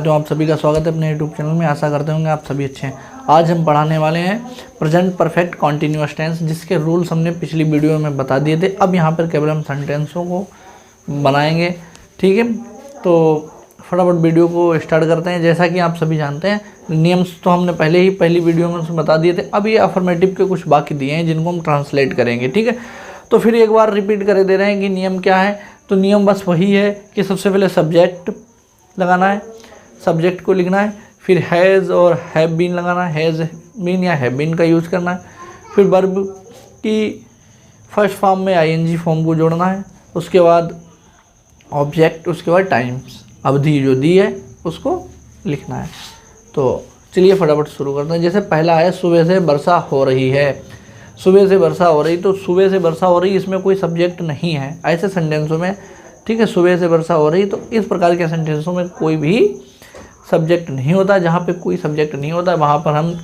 तो आप सभी का स्वागत है अपने यूट्यूब चैनल में। आशा करते होंगे आप सभी अच्छे हैं। आज हम पढ़ाने वाले हैं प्रेजेंट परफेक्ट कॉन्टिन्यूअस टेंस, जिसके रूल्स हमने पिछली वीडियो में बता दिए थे। अब यहाँ पर केवल हम सेंटेंसों को बनाएंगे, ठीक है। तो फटाफट वीडियो को स्टार्ट करते हैं। जैसा कि आप सभी जानते हैं, नियम्स तो हमने पहले ही पहली वीडियो में बता दिए थे। अब ये अफर्मेटिव के कुछ बाकी दिए हैं जिनको हम ट्रांसलेट करेंगे, ठीक है। तो फिर एक बार रिपीट कर दे रहे हैं कि नियम क्या है। तो नियम बस वही है कि सबसे पहले सब्जेक्ट लगाना है, सब्जेक्ट को लिखना है, फिर हैज़ और हैव बीन लगाना है, हैज़ बीन या हैव बीन का यूज़ करना है। फिर वर्ब की फर्स्ट फॉर्म में आईएनजी फॉर्म को जोड़ना है, उसके बाद ऑब्जेक्ट, उसके बाद टाइम्स, अवधि जो दी है उसको लिखना है। तो चलिए फटाफट शुरू करते हैं। जैसे पहला है सुबह से वर्षा हो रही है। सुबह से वर्षा हो रही, तो सुबह से वर्षा हो रही, इसमें कोई सब्जेक्ट नहीं है ऐसे सेंटेंसों में, ठीक है। सुबह से वर्षा हो रही, तो इस प्रकार के सेंटेंसों में कोई भी सब्जेक्ट नहीं होता। जहाँ पे कोई सब्जेक्ट नहीं होता वहाँ पर हम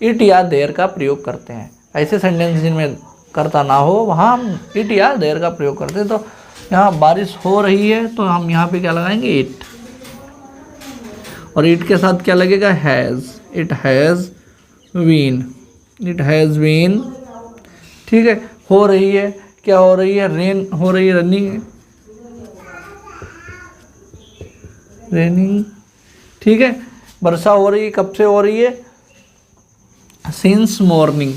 इट या देयर का प्रयोग करते हैं। ऐसे सेंटेंस जिनमें करता ना हो वहाँ हम इट या देयर का प्रयोग करते हैं। तो यहाँ बारिश हो रही है, तो हम यहाँ पे क्या लगाएंगे, इट, और इट के साथ क्या लगेगा, has. It has been, it has been, ठीक है। हो रही है, क्या हो रही है, रेन हो रही है, रनिंग, रेनिंग, ठीक है। वर्षा हो रही है, कब से हो रही है, सिंस मॉर्निंग,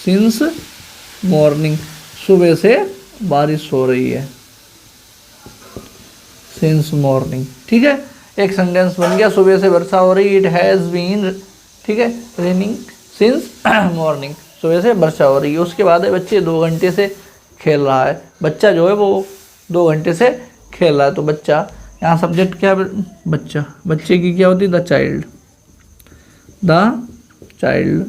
सिंस मॉर्निंग, सुबह से बारिश हो रही है, सिंस मॉर्निंग, ठीक है। एक सेंटेंस बन गया, सुबह से वर्षा हो रही, इट हैज़ बीन, ठीक है, रेनिंग सिंस मॉर्निंग, सुबह से वर्षा हो रही है। उसके बाद है बच्चे 2 घंटे से खेल रहा है। बच्चा जो है वो 2 घंटे से खेल रहा है। तो बच्चा, यहाँ सब्जेक्ट क्या है, बच्चा, बच्चे की क्या होती है, the child, the child,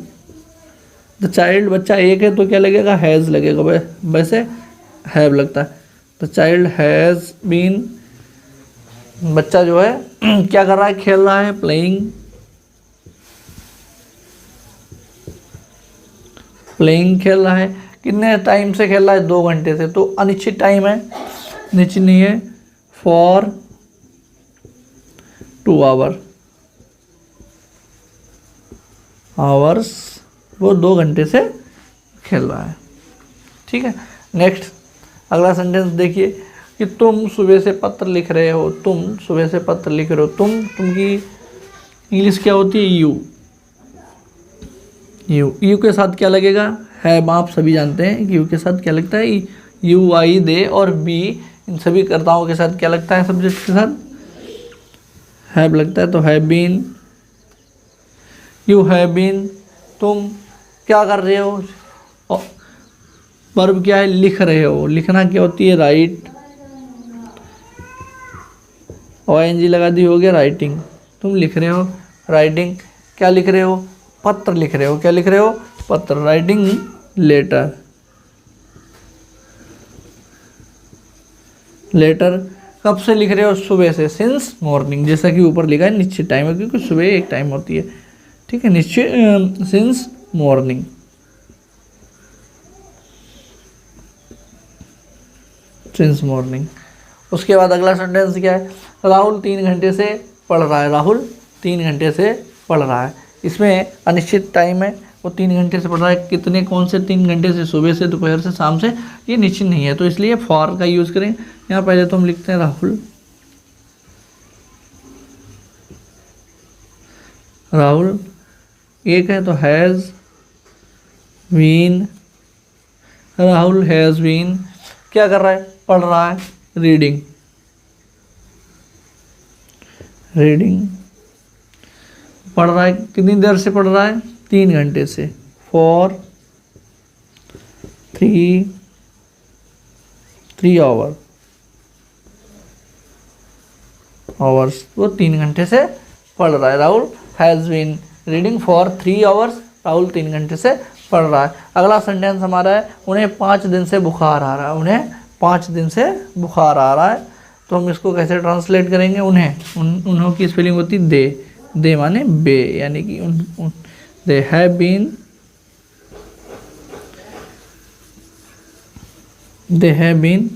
the child. बच्चा एक है तो क्या लगेगा, हैज़ लगेगा, वैसे हैव लगता है। द चाइल्ड हैज़ बीन, बच्चा जो है क्या कर रहा है, खेल रहा है, प्लेइंग, प्लेइंग खेल रहा है। कितने टाइम से खेल रहा है, 2 घंटे से। तो अनिश्चित टाइम है, निश्चित नहीं है, फॉर 2 आवर, आवर्स, वो 2 घंटे से खेल रहा है, ठीक है। नेक्स्ट अगला सेंटेंस देखिए कि तुम सुबह से पत्र लिख रहे हो। तुम सुबह से पत्र लिख रहे हो। तुम की इंग्लिश क्या होती है, यू, यू के साथ क्या लगेगा, है। आप सभी जानते हैं कि यू के साथ क्या लगता है, यू, आई, दे और बी, इन सभी कर्ताओं के साथ क्या लगता है, सब्जेक्ट के साथ हैव लगता है। तो have been, you have been, तुम क्या कर रहे हो, वर्ब क्या है, लिख रहे हो। लिखना क्या होती है, राइट, ओ एन जी लगा दी, हो गया राइटिंग। तुम लिख रहे हो, राइटिंग, क्या लिख रहे हो, पत्र लिख रहे हो। क्या लिख रहे हो, पत्र, राइटिंग लेटर, लेटर। कब से लिख रहे हो, सुबह से, सिंस मॉर्निंग, जैसा कि ऊपर लिखा है, निश्चित टाइम है क्योंकि सुबह एक टाइम होती है, ठीक है। निश्चित, सिंस मॉर्निंग, सिंस मॉर्निंग। उसके बाद अगला सेंटेंस क्या है, राहुल 3 घंटे से पढ़ रहा है। राहुल 3 घंटे से पढ़ रहा है। इसमें अनिश्चित टाइम है, वो 3 घंटे से पढ़ रहा है। कितने, कौन से 3 घंटे से, सुबह से, दोपहर से, शाम से, ये निश्चित नहीं है, तो इसलिए फॉर का यूज़ करें। यहाँ पहले तो हम लिखते हैं राहुल, राहुल एक है तो has been, Rahul has been, क्या कर रहा है, पढ़ रहा है, रीडिंग, रीडिंग, पढ़ रहा है। कितनी देर से पढ़ रहा है, 3 घंटे से, फॉर 3 आवर, आवर्स, वो 3 घंटे से पढ़ रहा है। Rahul has been reading for 3 hours, Rahul 3 घंटे से पढ़ रहा है। अगला सेंटेंस हमारा है, उन्हें 5 दिन से बुखार आ रहा है। उन्हें 5 दिन से बुखार आ रहा है। तो हम इसको कैसे ट्रांसलेट करेंगे, उन्हें, उन्हों की स्पेलिंग होती दे, दे माने बे, यानी कि they have been, they have been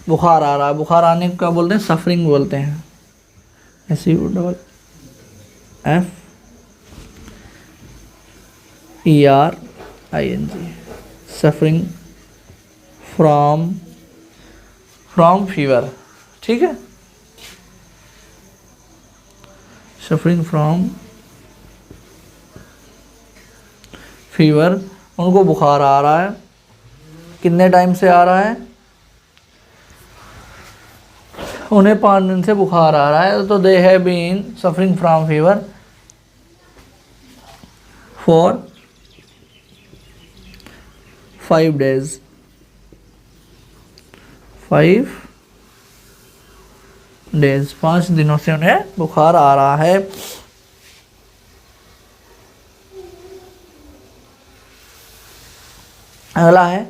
बुखार आ रहा है। बुखार आने को क्या बोलते हैं, सफरिंग बोलते हैं, SUFFERING, सफरिंग फ्रॉम फीवर, ठीक है, सफरिंग फ्रॉम फीवर, उनको बुखार आ रहा है। कितने टाइम से आ रहा है? उन्हें 5 दिन से बुखार आ रहा है। तो they have been suffering from fever for 5 days, 5 days, 5 दिनों से उन्हें बुखार आ रहा है। अगला है,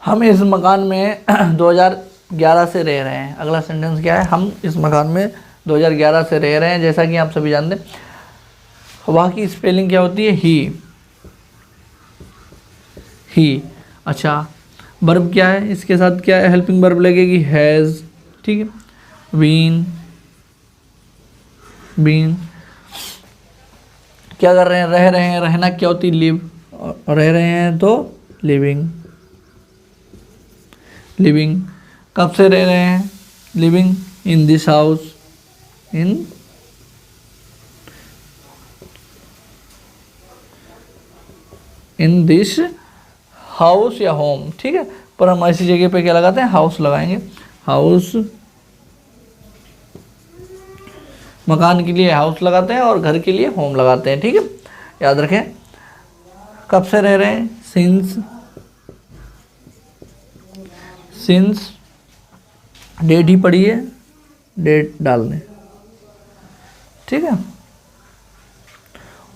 हम इस मकान में 2011 से रह रहे हैं। अगला सेंटेंस क्या है? हम इस मकान में 2011 से रह रहे हैं। जैसा कि आप सभी जानते हैं, वहाँ की स्पेलिंग क्या होती है? ही। अच्छा, वर्ब क्या है? इसके साथ क्या है? हेल्पिंग वर्ब लगेगी हैज़, ठीक है। बीन क्या कर रहे हैं? रह रहे हैं। रहना क्या होती है? लिव। रह रहे हैं तो लिविंग। कब से रह रहे हैं? Living in this house, in this house या होम, ठीक है। पर हम ऐसी जगह पे क्या लगाते हैं? हाउस लगाएंगे। हाउस, मकान के लिए हाउस लगाते हैं और घर के लिए होम लगाते हैं, ठीक है। याद रखें। कब से रह रहे हैं? सिंस डेट ही पड़ी है, डेट डालने, ठीक है।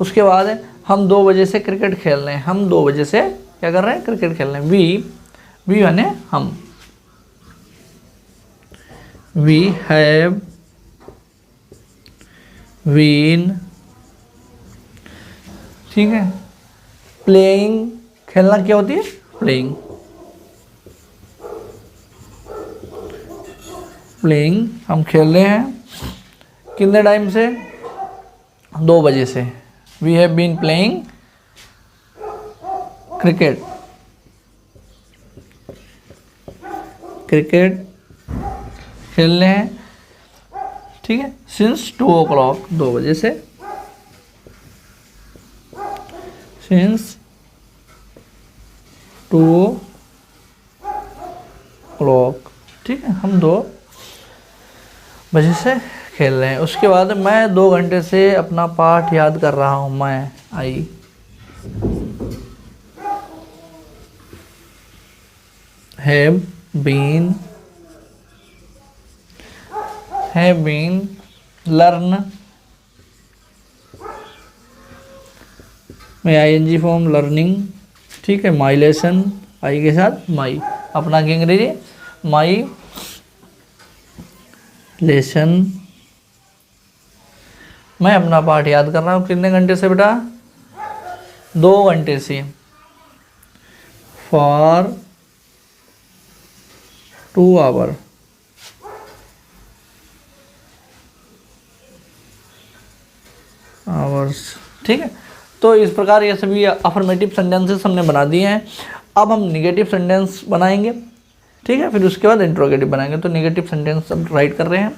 उसके बाद हम 2 बजे से क्रिकेट खेल रहे हैं। हम 2 बजे से क्या कर रहे हैं? क्रिकेट खेल रहे हैं। वी यानी हम। वी हैव बीन, ठीक है। प्लेइंग, खेलना क्या होती है? प्लेइंग हम खेल रहे हैं। कितने टाइम से? 2 बजे से। We have been playing cricket खेल रहे हैं, ठीक है। सिंस 2 o'clock, 2 बजे से। सिंस 2 o'clock, ठीक है। हम 2 बजे से खेल रहे हैं। उसके बाद मैं 2 घंटे से अपना पाठ याद कर रहा हूँ। मैं आई हैव बीन लर्न में ING फॉर्म लर्निंग, ठीक है। माई लेसन, आई के साथ माई, अपना की अंग्रेजी माई लेसन। मैं अपना पाठ याद कर रहा हूँ। कितने घंटे से बेटा? 2 घंटे से। फॉर 2 hours, ठीक है। तो इस प्रकार ये सभी अफर्मेटिव सेंटेंसेस हमने बना दिए हैं। अब हम निगेटिव सेंटेंस बनाएंगे, ठीक है। फिर उसके बाद इंट्रोगेटिव बनाएंगे। तो निगेटिव सेंटेंस अब राइट कर रहे हैं।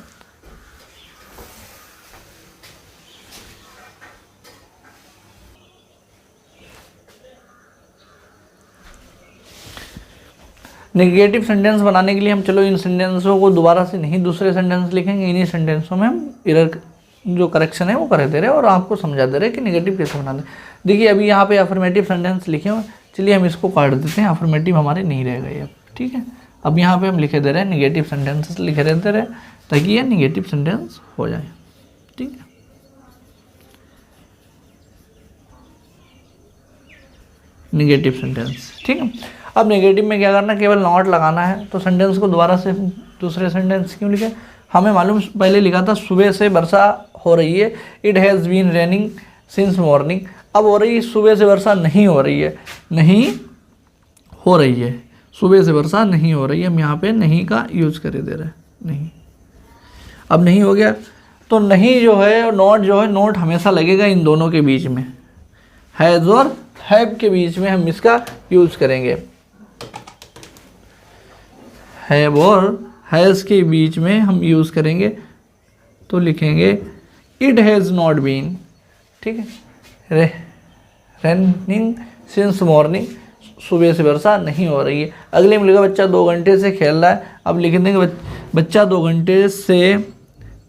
नेगेटिव सेंटेंस बनाने के लिए हम चलो इन सेंटेंसों को दोबारा से नहीं, दूसरे सेंटेंस लिखेंगे। इन्हीं सेंटेंसों में हम एरर जो करेक्शन है वो कर दे रहे हैं और आपको समझा दे रहे हैं कि नेगेटिव कैसे बनाना है। देखिए अभी यहाँ पे अफर्मेटिव सेंटेंस लिखे हुए, चलिए हम इसको काट देते हैं। अफर्मेटिव हमारे नहीं रह गए अब, ठीक है। अब यहाँ पे हम लिखे दे रहे हैं नेगेटिव सेंटेंसेस लिखे रहते रहे ताकि ये नेगेटिव सेंटेंस हो जाए, ठीक है। नेगेटिव सेंटेंस, ठीक है। अब नेगेटिव में क्या करना है? केवल नॉट लगाना है। तो सेंटेंस को दोबारा से दूसरे सेंटेंस क्यों लिखे? हमें मालूम, पहले लिखा था सुबह से वर्षा हो रही है। It has been raining since morning. अब हो रही है, सुबह से वर्षा नहीं हो रही है, नहीं हो रही है, सुबह से वर्षा नहीं हो रही है। हम यहाँ पे नहीं का यूज कर दे रहे हैं, नहीं। अब नहीं हो गया तो नहीं जो है, नॉट जो है, नॉट हमेशा लगेगा इन दोनों के बीच में, हैज़ और हैव के बीच में हम इसका यूज़ करेंगे। हैव और हैज़ के बीच में हम यूज़ करेंगे तो लिखेंगे इट हैज़ नॉट बीन, ठीक है। रेनिंग सिंस मॉर्निंग, सुबह से वर्षा नहीं हो रही है। अगले में लिखा बच्चा 2 घंटे से खेल रहा है, अब लिख देंगे बच्चा 2 घंटे से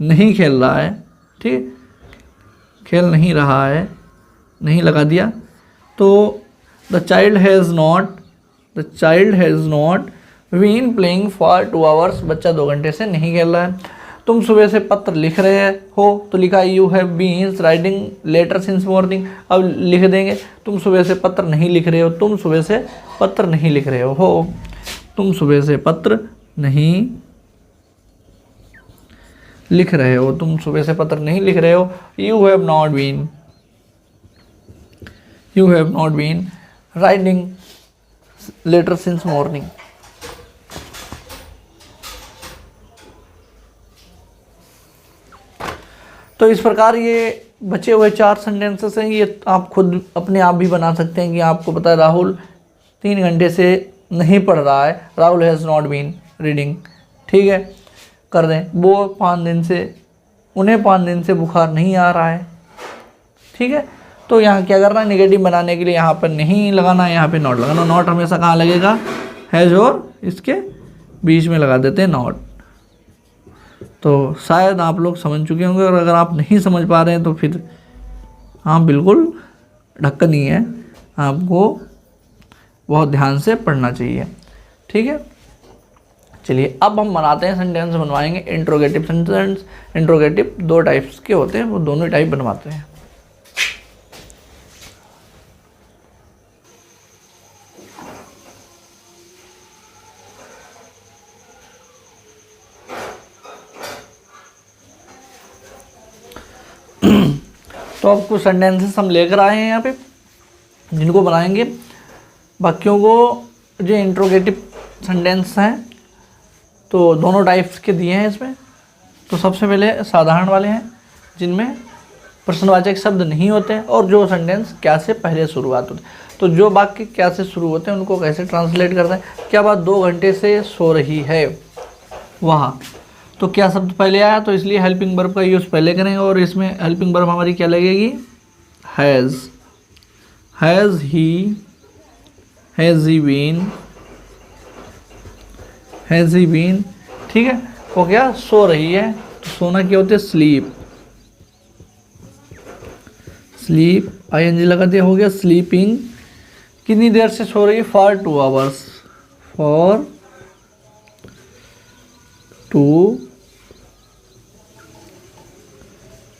नहीं खेल रहा है, ठीक, खेल नहीं रहा है, नहीं लगा दिया। तो the child has not been playing for 2 hours, बच्चा 2 घंटे से नहीं खेल रहा है। तुम सुबह से पत्र लिख रहे हो तो लिखा you have been writing letter since morning, अब लिख देंगे तुम सुबह से पत्र नहीं लिख रहे हो, तुम सुबह से पत्र नहीं लिख रहे हो, तुम सुबह से पत्र नहीं लिख रहे हो, तुम सुबह से पत्र नहीं लिख रहे हो। You have not been writing letter since morning. तो इस प्रकार ये बचे हुए 4 सेंटेंसेस हैं, ये आप खुद अपने आप भी बना सकते हैं कि आपको पता है राहुल 3 घंटे से नहीं पढ़ रहा है, Rahul has not been reading, ठीक है, कर दें। वो 5 दिन से, उन्हें 5 दिन से बुखार नहीं आ रहा है, ठीक है। तो यहाँ क्या करना है, नेगेटिव बनाने के लिए यहाँ पर नहीं लगाना, यहाँ पे नॉट लगाना। नॉट हमेशा कहाँ लगेगा, हैज़ और इसके बीच में लगा देते हैं नॉट। तो शायद आप लोग समझ चुके होंगे, और अगर आप नहीं समझ पा रहे हैं तो फिर हाँ बिल्कुल ढक्कन ही है, आपको बहुत ध्यान से पढ़ना चाहिए, ठीक है। चलिए अब हम बनाते हैं, सेंटेंस बनवाएंगे इंट्रोगेटिव सेंटेंस। इंट्रोगेटिव 2 टाइप्स के होते हैं, वो दोनों टाइप बनवाते हैं। तो अब कुछ सेंटेंसेस हम लेकर आए हैं यहाँ पे, जिनको बनाएंगे। बाकियों को जो इंट्रोगेटिव सेंटेंस हैं तो दोनों टाइप्स के दिए हैं इसमें। तो सबसे पहले साधारण वाले हैं जिनमें प्रश्नवाचक शब्द नहीं होते हैं और जो सेंटेंस क्या से पहले शुरुआत होती है। तो जो वाक्य क्या से शुरू होते हैं उनको कैसे ट्रांसलेट करते हैं। क्या बात 2 घंटे से सो रही है वहाँ, तो क्या शब्द पहले आया तो इसलिए हेल्पिंग वर्ब का यूज़ पहले करेंगे, और इसमें हेल्पिंग वर्ब हमारी क्या लगेगी, हैज़ ही बीन, ठीक है। वो क्या सो रही है, तो सोना क्या होता है, स्लीप ING लगा दिया, हो गया स्लीपिंग। कितनी देर से सो रही है, for 2 hours, for 2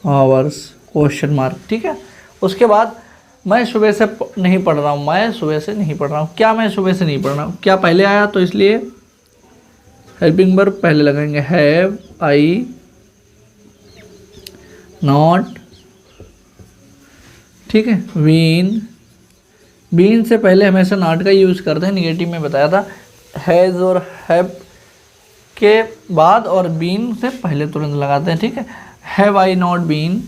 hours question mark, ठीक है। उसके बाद मैं सुबह से नहीं पढ़ रहा हूँ, मैं सुबह से नहीं पढ़ रहा हूँ। क्या मैं सुबह से नहीं पढ़ रहा हूँ, क्या पहले आया तो इसलिए हेल्पिंग वर्ब पहले लगाएंगे, हैव आई नॉट, ठीक है। बीन से पहले हमेशा नॉट का यूज़ करते हैं, निगेटिव में बताया था। हैज़ और हैव के बाद और बीन से पहले तुरंत लगाते हैं, ठीक है। हैव आई नॉट बीन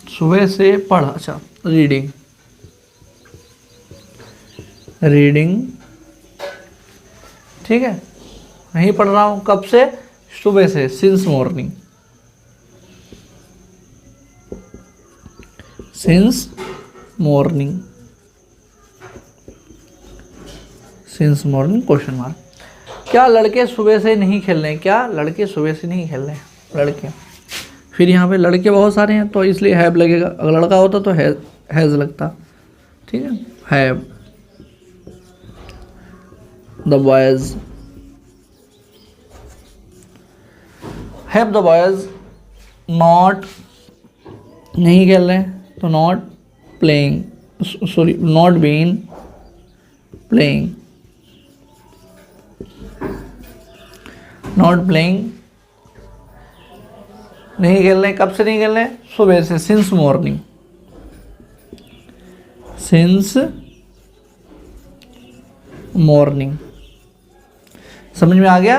सुबह से पढ़, अच्छा रीडिंग, ठीक है, नहीं पढ़ रहा हूँ, कब से, सुबह से, सिंस मॉर्निंग क्वेश्चन मार्क। क्या लड़के सुबह से नहीं खेल रहे हैं, क्या लड़के सुबह से नहीं खेल रहे हैं, लड़के। फिर यहाँ पे लड़के बहुत सारे हैं तो इसलिए हैव लगेगा, अगर लड़का होता तो हैज़ लगता, ठीक है। हैव द बॉयज नॉट नहीं खेल रहे हैं तो not been playing, not playing नहीं खेल रहे हैं, कब से नहीं खेल रहे हैं, सुबह से, सिंस मॉर्निंग। समझ में आ गया।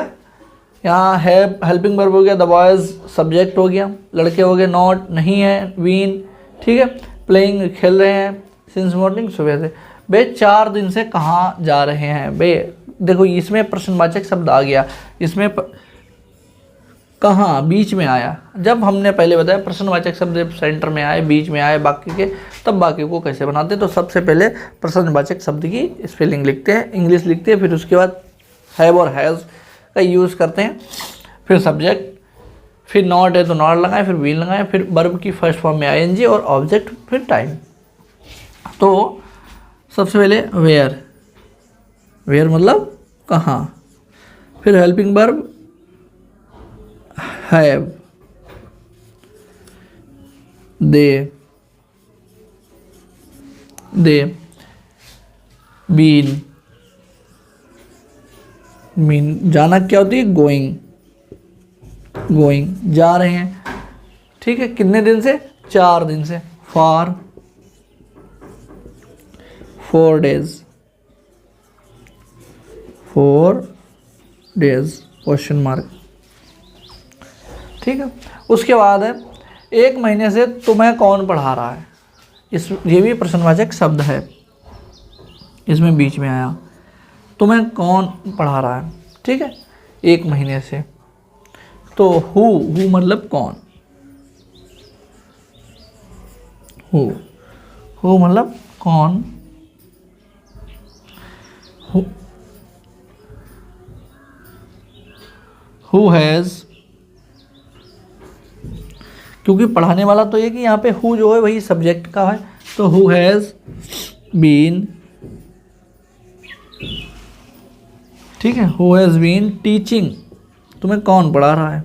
यहाँ है हेल्पिंग वर्ब हो गया, द बॉयज सब्जेक्ट हो गया, लड़के हो गए, नॉट नहीं है, बीन, ठीक है, प्लेइंग खेल रहे हैं, सिंस मॉर्निंग सुबह से। बे 4 दिन से कहाँ जा रहे हैं बे, देखो इसमें प्रश्नवाचक शब्द आ गया, इसमें कहाँ बीच में आया। जब हमने पहले बताया प्रश्नवाचक शब्द जब सेंटर में आए, बीच में आए बाकी के, तब बाकी को कैसे बनाते हैं। तो सबसे पहले प्रश्नवाचक शब्द की स्पेलिंग लिखते हैं, इंग्लिश लिखते हैं, फिर उसके बाद हैव और हैज़ का यूज़ करते हैं, फिर सब्जेक्ट, फिर नॉट है तो नॉट लगाएं, फिर बीन लगाएं, फिर वर्ब की फर्स्ट फॉर्म में आईएनजी और ऑब्जेक्ट, फिर टाइम। तो सबसे पहले वेयर, वेयर मतलब कहाँ, फिर helping verb have, they been, mean जाना क्या होती है, गोइंग, गोइंग जा रहे हैं, ठीक है, कितने दिन से, 4 दिन से, for 4 days, 4 days question mark, ठीक है। उसके बाद है 1 महीने से तुम्हें कौन पढ़ा रहा है, ये भी प्रश्नवाचक शब्द है, इसमें बीच में आया, तुम्हें कौन पढ़ा रहा है, ठीक है, 1 महीने से। तो हु मतलब कौन, हु मतलब कौन, हु हैज़, क्योंकि पढ़ाने वाला तो ये कि यहाँ पे हु जो है वही सब्जेक्ट का है, तो हु हैज़ बीन, ठीक है, हु हैज़ बीन टीचिंग, तुम्हें कौन पढ़ा रहा है।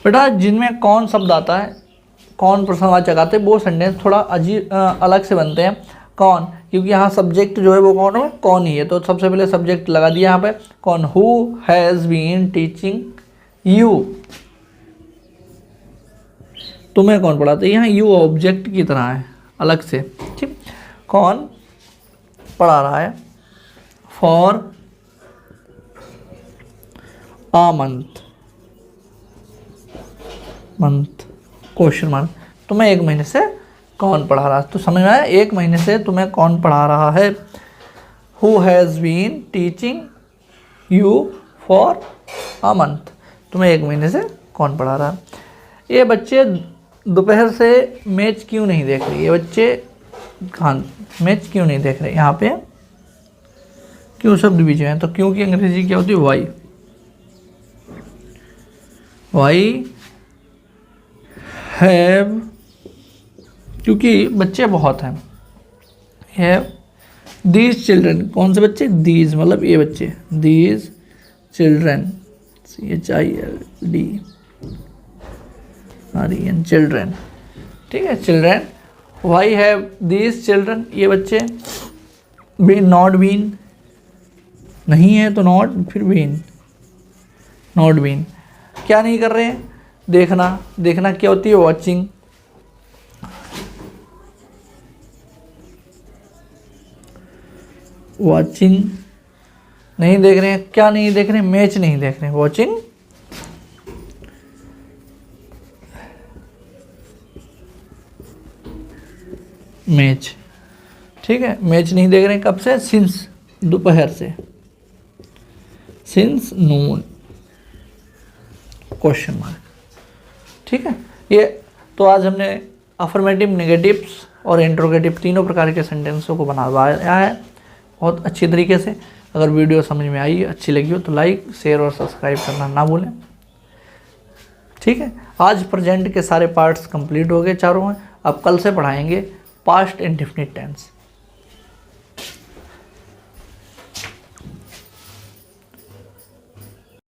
बेटा जिनमें कौन शब्द आता है, कौन प्रश्नवाचक आते हैं, वो सेंटेंस थोड़ा अजीब अलग से बनते हैं। कौन, क्योंकि यहाँ सब्जेक्ट जो है वो कौन है, कौन ही है, तो सबसे पहले सब्जेक्ट लगा दिया यहाँ पे कौन, who has been teaching you, तुम्हें कौन पढ़ाता है, यहाँ यू ऑब्जेक्ट की तरह है अलग से, ठीक, कौन पढ़ा रहा है, for a month, month question mark, तुम्हें 1 महीने से कौन पढ़ा रहा है, तो समझ में आया, 1 महीने से तुम्हें कौन पढ़ा रहा है, who has been teaching you for a month, तुम्हें 1 महीने से कौन पढ़ा रहा है। ये बच्चे दोपहर से मैच क्यों नहीं देख रहे, ये बच्चे कहाँ मैच क्यों नहीं देख रहे, यहाँ पे क्यों शब्द बीच में है, तो क्यों की अंग्रेजी क्या होती है, वाई, वाई हैव, क्योंकि बच्चे बहुत हैं, हैव दीज चिल्ड्रन, कौन से बच्चे, दीज मतलब ये बच्चे, दीज चिल्ड्रन, CHILD चिल्ड्रन, ठीक है, children, why have these children, ये बच्चे, बीन नॉट बीन, नहीं है तो नॉट, फिर बीन, नॉट बीन, क्या नहीं कर रहे हैं, देखना, देखना क्या होती है, वॉचिंग, वॉचिंग नहीं देख रहे हैं, क्या नहीं देख रहे हैं, मैच नहीं देख रहे हैं, वॉचिंग मैच, ठीक है, मैच नहीं देख रहे हैं, कब से, सिंस दोपहर से, सिंस नून क्वेश्चन मार्क, ठीक है। ये तो आज हमने अफर्मेटिव, नेगेटिव्स और इंट्रोगेटिव तीनों प्रकार के सेंटेंसों को बनाया है बहुत अच्छी तरीके से। अगर वीडियो समझ में आई, अच्छी लगी हो तो लाइक, शेयर और सब्सक्राइब करना ना भूलें, ठीक है। आज प्रेजेंट के सारे पार्ट्स कंप्लीट हो गए चारों में, अब कल से पढ़ाएंगे पास्ट इंडेफिनिट टेंस।